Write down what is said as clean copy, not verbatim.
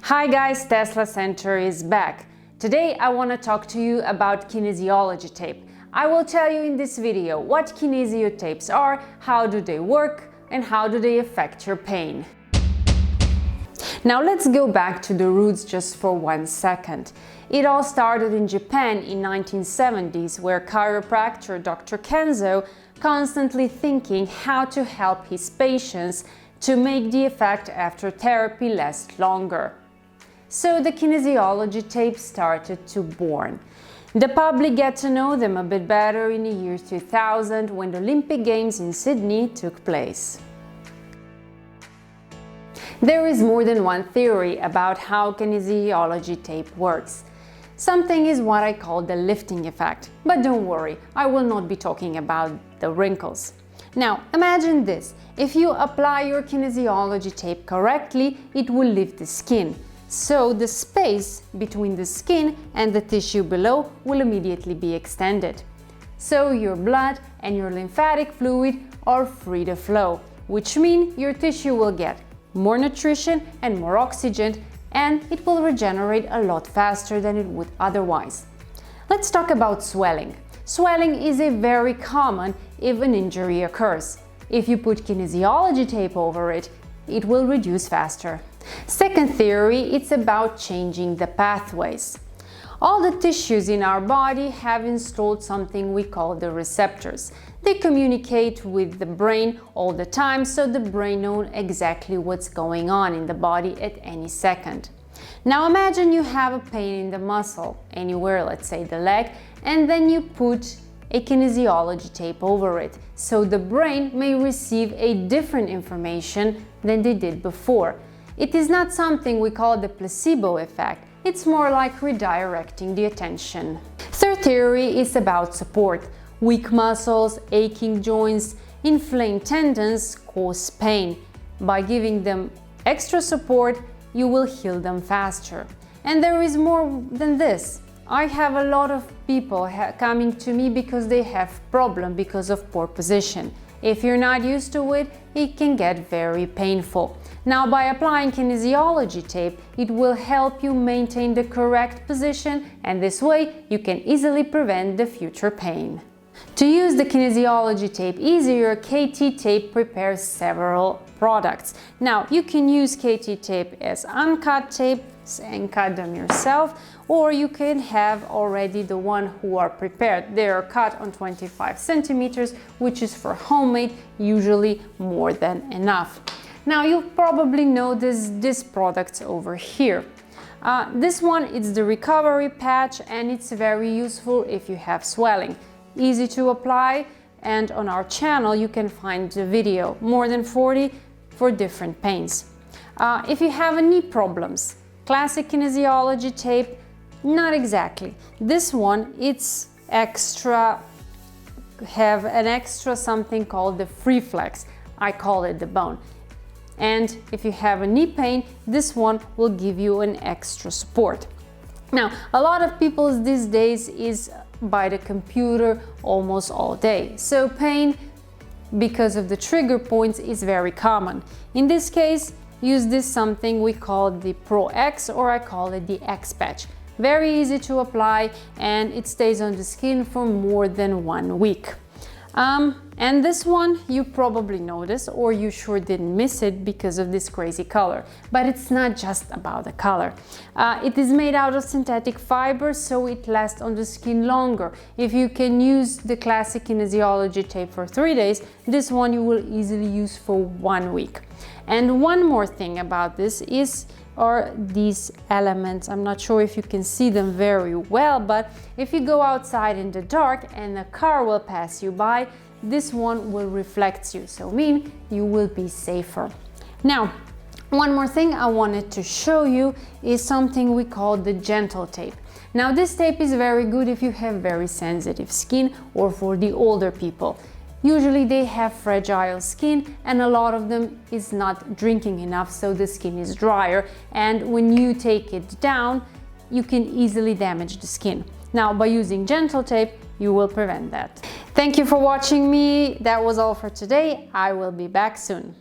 Hi guys, Tesla Center is back. Today I want to talk to you about kinesiology tape. I will tell you in this video what kinesio tapes are, how do they work, and how do they affect your pain. Now let's go back to the roots just for 1 second. It all started in Japan in 1970s, where chiropractor Dr. Kenzo constantly thinking how to help his patients to make the effect after therapy last longer. So the kinesiology tapes started to born. The public get to know them a bit better in the year 2000 when the Olympic Games in Sydney took place. There is more than one theory about how kinesiology tape works. Something is what I call the lifting effect, but don't worry, I will not be talking about the wrinkles. Now, imagine this. If you apply your kinesiology tape correctly, it will lift the skin. So the space between the skin and the tissue below will immediately be extended. So your blood and your lymphatic fluid are free to flow, which means your tissue will get more nutrition and more oxygen, and it will regenerate a lot faster than it would otherwise. Let's talk about swelling. Swelling is a very common if an injury occurs. If you put kinesiology tape over it, it will reduce faster. Second theory, it's about changing the pathways. All the tissues in our body have installed something we call the receptors. They communicate with the brain all the time, so the brain knows exactly what's going on in the body at any second. Now imagine you have a pain in the muscle, anywhere, let's say the leg, and then you put a kinesiology tape over it, so the brain may receive a different information than they did before. It is not something we call the placebo effect, it's more like redirecting the attention. Third theory is about support. Weak muscles, aching joints, inflamed tendons cause pain. By giving them extra support, you will heal them faster. And there is more than this. I have a lot of people coming to me because they have problem because of poor position. If you're not used to it, it can get very painful. Now, by applying kinesiology tape, it will help you maintain the correct position, and this way you can easily prevent the future pain. To use the kinesiology tape easier, KT Tape prepares several products. Now, you can use KT Tape as uncut tape and cut them yourself, or you can have already the one who are prepared. They are cut on 25 centimeters, which is for homemade, usually more than enough. Now, you probably notice this product over here. This one is the recovery patch, and it's very useful if you have swelling. Easy to apply, and on our channel you can find the video, more than 40 for different pains. If you have knee problems, classic kinesiology tape, not exactly. This one, it's extra, have an extra something called the free flex. I call it the bone. And if you have a knee pain, this one will give you an extra support. Now, a lot of people these days is by the computer almost all day. So pain because of the trigger points is very common. In this case, use this something we call the Pro X, or I call it the X patch. Very easy to apply, and it stays on the skin for more than 1 week. And this one you probably noticed, or you sure didn't miss it because of this crazy color. But it's not just about the color. It is made out of synthetic fiber, so it lasts on the skin longer. If you can use the classic kinesiology tape for 3 days, this one you will easily use for 1 week. And one more thing about this are these elements. I'm not sure if you can see them very well, but if you go outside in the dark and a car will pass you by, this one will reflect you, so mean you will be safer. Now, one more thing I wanted to show you is something we call the gentle tape. Now, this tape is very good if you have very sensitive skin or for the older people. Usually they have fragile skin, and a lot of them is not drinking enough, so the skin is drier, and when you take it down, you can easily damage the skin. Now, by using gentle tape, you will prevent that. Thank you for watching me. That was all for today. I will be back soon.